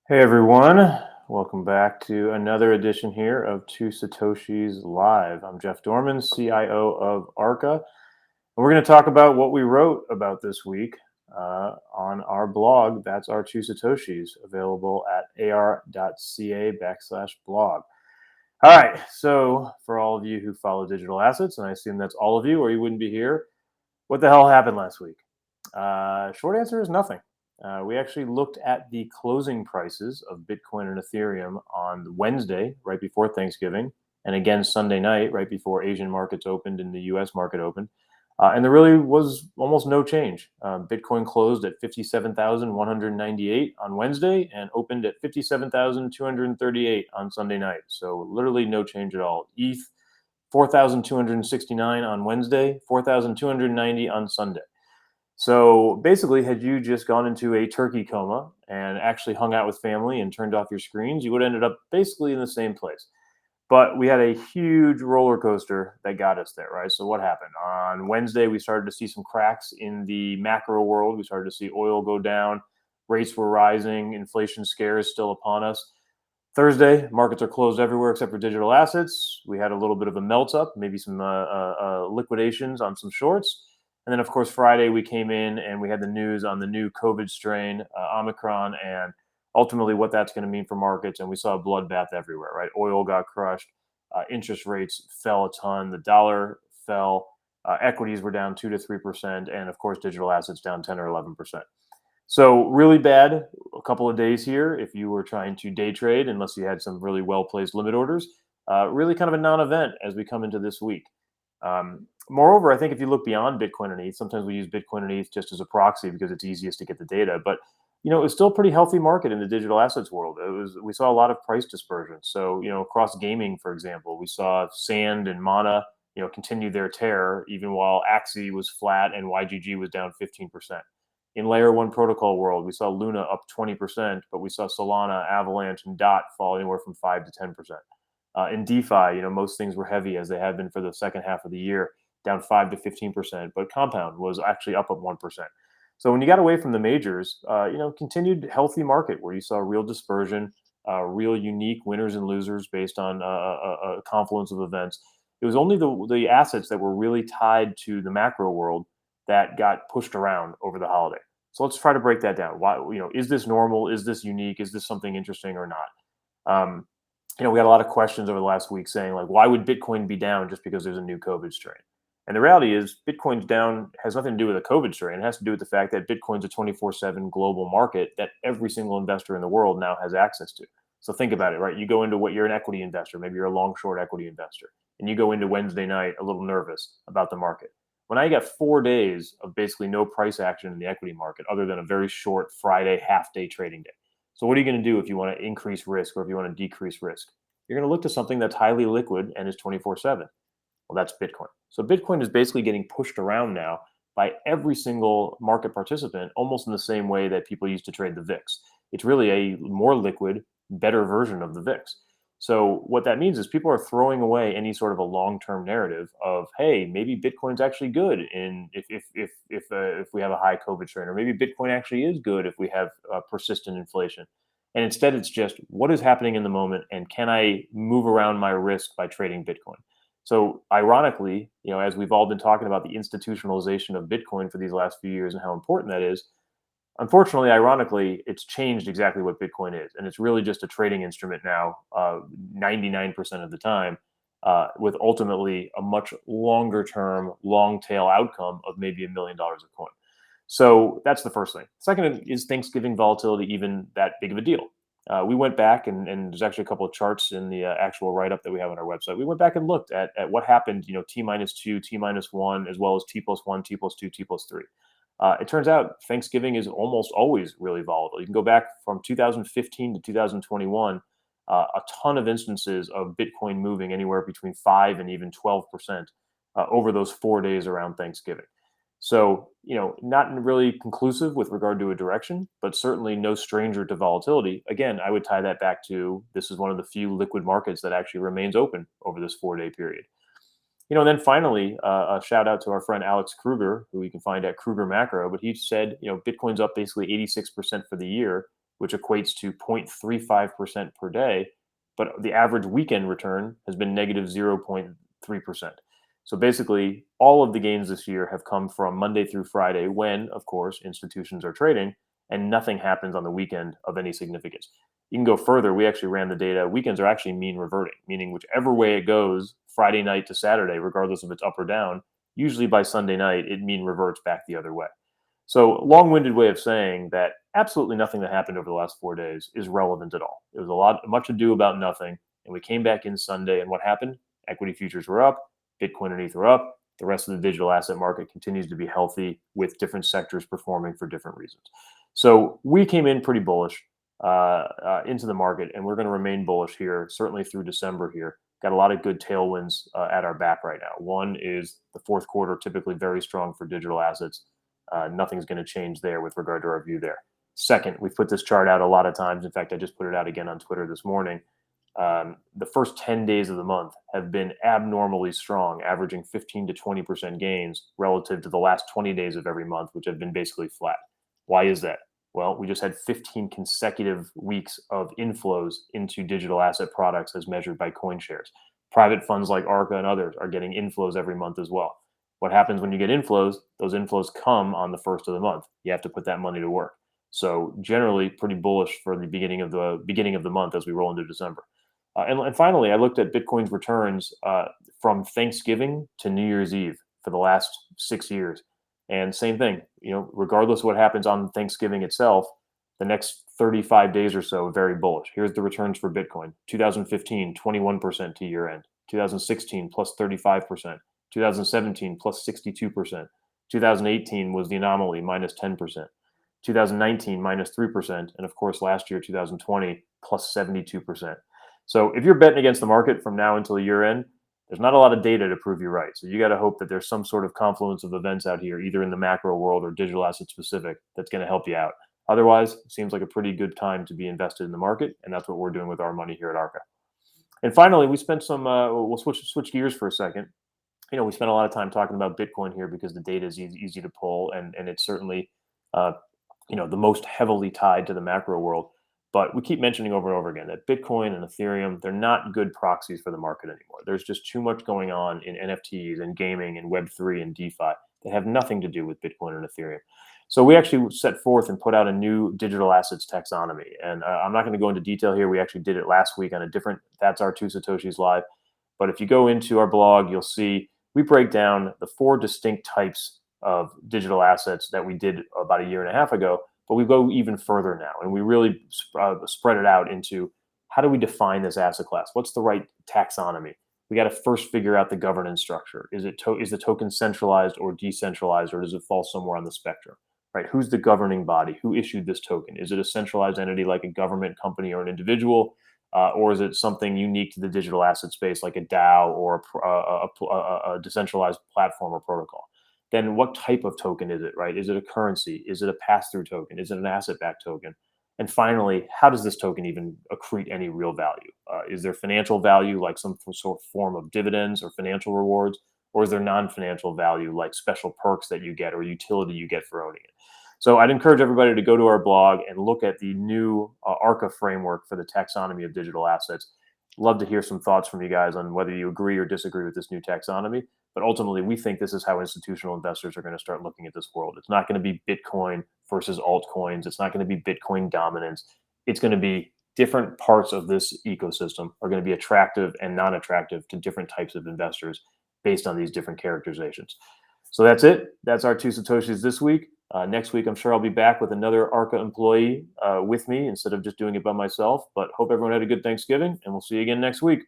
Hey everyone, welcome back to another edition here of Two Satoshis Live. I'm Jeff Dorman, CIO of Arca, and we're going to talk about what we wrote about this week on our blog. That's our Two Satoshis, available at ar.ca/blog. All right, so for all of you who follow digital assets, and I assume that's all of you, or you wouldn't be here, what the hell happened last week? Short answer is nothing. We actually looked at the closing prices of Bitcoin and Ethereum on Wednesday, right before Thanksgiving, and again Sunday night, right before Asian markets opened and the US market opened. And there really was almost no change. Bitcoin closed at 57,198 on Wednesday and opened at 57,238 on Sunday night. So literally no change at all. ETH 4,269 on Wednesday, 4,290 on Sunday. So basically, had you just gone into a turkey coma and actually hung out with family and turned off your screens, you would have ended up basically in the same place. But we had a huge roller coaster that got us there, right? So what happened? On Wednesday, we started to see some cracks in the macro world. We started to see oil go down, rates were rising, inflation scare is still upon us. Thursday, markets are closed everywhere except for digital assets. We had a little bit of a melt up, maybe some liquidations on some shorts. And then, of course, Friday we came in and we had the news on the new COVID strain, Omicron, and ultimately what that's going to mean for markets. And we saw a bloodbath everywhere, right? Oil got crushed, interest rates fell a ton, the dollar fell, equities were down 2 to 3%, and of course, digital assets down 10 or 11%. So really bad a couple of days here if you were trying to day trade, unless you had some really well placed limit orders. Really kind of a non-event as we come into this week. Moreover, I think if you look beyond Bitcoin and ETH, sometimes we use Bitcoin and ETH just as a proxy because it's easiest to get the data. But it's still a pretty healthy market in the digital assets world. We saw a lot of price dispersion. So across gaming, for example, we saw Sand and Mana continue their tear even while Axie was flat and YGG was down 15%. In layer one protocol world, we saw Luna up 20%, but we saw Solana, Avalanche, and Dot fall anywhere from 5 to 10%. In DeFi, most things were heavy as they have been for the second half of the year, down 5 to 15%, but Compound was actually up 1%. So when you got away from the majors, continued healthy market where you saw real dispersion, real unique winners and losers based on a confluence of events. It was only the assets that were really tied to the macro world that got pushed around over the holiday. So let's try to break that down. Why, is this normal? Is this unique? Is this something interesting or not? Um, we had a lot of questions over the last week saying like, why would Bitcoin be down just because there's a new COVID strain? And the reality is, Bitcoin's down has nothing to do with a COVID strain. It has to do with the fact that Bitcoin's a 24/7 global market that every single investor in the world now has access to. So think about it, right? You go into what you're an equity investor, maybe you're a long short equity investor, and you go into Wednesday night a little nervous about the market. Well, now you got 4 days of basically no price action in the equity market other than a very short Friday half day trading day. So what are you going to do if you want to increase risk or if you want to decrease risk? You're going to look to something that's highly liquid and is 24/7. Well, that's Bitcoin. So Bitcoin is basically getting pushed around now by every single market participant, almost in the same way that people used to trade the VIX. It's really a more liquid, better version of the VIX. So what that means is people are throwing away any sort of a long-term narrative of, hey, maybe Bitcoin's actually good in if we have a high COVID strain, or maybe Bitcoin actually is good if we have persistent inflation. And instead, it's just what is happening in the moment, and can I move around my risk by trading Bitcoin? So ironically, as we've all been talking about the institutionalization of Bitcoin for these last few years and how important that is, unfortunately, ironically, it's changed exactly what Bitcoin is, and it's really just a trading instrument now, 99% of the time, with ultimately a much longer term, long tail outcome of maybe $1 million a coin. So that's the first thing. Second is Thanksgiving volatility even that big of a deal? We went back and there's actually a couple of charts in the actual write up that we have on our website. We went back and looked at what happened, T-2, T-1, as well as T+1, T+2, T+3. It turns out Thanksgiving is almost always really volatile. You can go back from 2015 to 2021, a ton of instances of Bitcoin moving anywhere between 5 and even 12% over those 4 days around Thanksgiving. So, not really conclusive with regard to a direction, but certainly no stranger to volatility. Again, I would tie that back to this is one of the few liquid markets that actually remains open over this 4 day period. And then finally, a shout out to our friend Alex Kruger, who you can find at Kruger Macro. But he said, Bitcoin's up basically 86% for the year. which equates to 0.35% per day, but the average weekend return has been negative 0.3%. So basically, all of the gains this year have come from Monday through Friday when, of course, institutions are trading and nothing happens on the weekend of any significance. You can go further. We actually ran the data. Weekends are actually mean reverting, meaning whichever way it goes, Friday night to Saturday, regardless if it's up or down, usually by Sunday night, it mean reverts back the other way. So, long-winded way of saying that absolutely nothing that happened over the last 4 days is relevant at all. It was much ado about nothing, and we came back in Sunday, and what happened? Equity futures were up, Bitcoin and ETH are up. The rest of the digital asset market continues to be healthy, with different sectors performing for different reasons. So we came in pretty bullish into the market, and we're going to remain bullish here, certainly through December here. Got a lot of good tailwinds at our back right now. One is the fourth quarter, typically very strong for digital assets. Nothing's going to change there with regard to our view there. Second, we've put this chart out a lot of times. In fact, I just put it out again on Twitter this morning. The first 10 days of the month have been abnormally strong, averaging 15 to 20% gains relative to the last 20 days of every month, which have been basically flat. Why is that? Well, we just had 15 consecutive weeks of inflows into digital asset products as measured by CoinShares. Private funds like Arca and others are getting inflows every month as well. What happens when you get inflows? Those inflows come on the first of the month. You have to put that money to work. So generally pretty bullish for the beginning of the month as we roll into December. And finally, I looked at Bitcoin's returns from Thanksgiving to New Year's Eve for the last 6 years. And same thing, regardless of what happens on Thanksgiving itself, the next 35 days or so, very bullish. Here's the returns for Bitcoin. 2015, 21% to year end. 2016, plus 35%. 2017, plus 62%. 2018 was the anomaly, minus 10%. 2019, minus 3%. And of course, last year, 2020, plus 72%. So if you're betting against the market from now until year end, there's not a lot of data to prove you right. So you got to hope that there's some sort of confluence of events out here, either in the macro world or digital asset specific, that's going to help you out. Otherwise, it seems like a pretty good time to be invested in the market, and that's what we're doing with our money here at Arca. And finally, we spent some. We'll switch gears for a second. We spent a lot of time talking about Bitcoin here because the data is easy to pull, and it's certainly the most heavily tied to the macro world. But we keep mentioning over and over again that Bitcoin and Ethereum, they're not good proxies for the market anymore. There's just too much going on in NFTs and gaming and Web3 and DeFi that have nothing to do with Bitcoin and Ethereum. So we actually set forth and put out a new digital assets taxonomy. And I'm not going to go into detail here. We actually did it last week on a different That's Our Two Satoshis Live. But if you go into our blog, you'll see we break down the 4 distinct types of digital assets that we did about a year and a half ago. But we go even further now, and we really spread it out into how do we define this asset class? What's the right taxonomy? We got to first figure out the governance structure. Is the token centralized or decentralized, or does it fall somewhere on the spectrum? Right? Who's the governing body? Who issued this token? Is it a centralized entity like a government, company, or an individual, or is it something unique to the digital asset space like a DAO or a decentralized platform or protocol? Then what type of token is it, right? Is it a currency? Is it a pass-through token? Is it an asset-backed token? And finally, how does this token even accrete any real value? Is there financial value like some sort of form of dividends or financial rewards? Or is there non-financial value like special perks that you get or utility you get for owning it? So I'd encourage everybody to go to our blog and look at the new Arca framework for the taxonomy of digital assets. Love to hear some thoughts from you guys on whether you agree or disagree with this new taxonomy. But ultimately, we think this is how institutional investors are going to start looking at this world. It's not going to be Bitcoin versus altcoins. It's not going to be Bitcoin dominance. It's going to be different parts of this ecosystem are going to be attractive and non-attractive to different types of investors based on these different characterizations. So that's it. That's our 2 Satoshis this week. Next week, I'm sure I'll be back with another Arca employee with me instead of just doing it by myself. But hope everyone had a good Thanksgiving, and we'll see you again next week.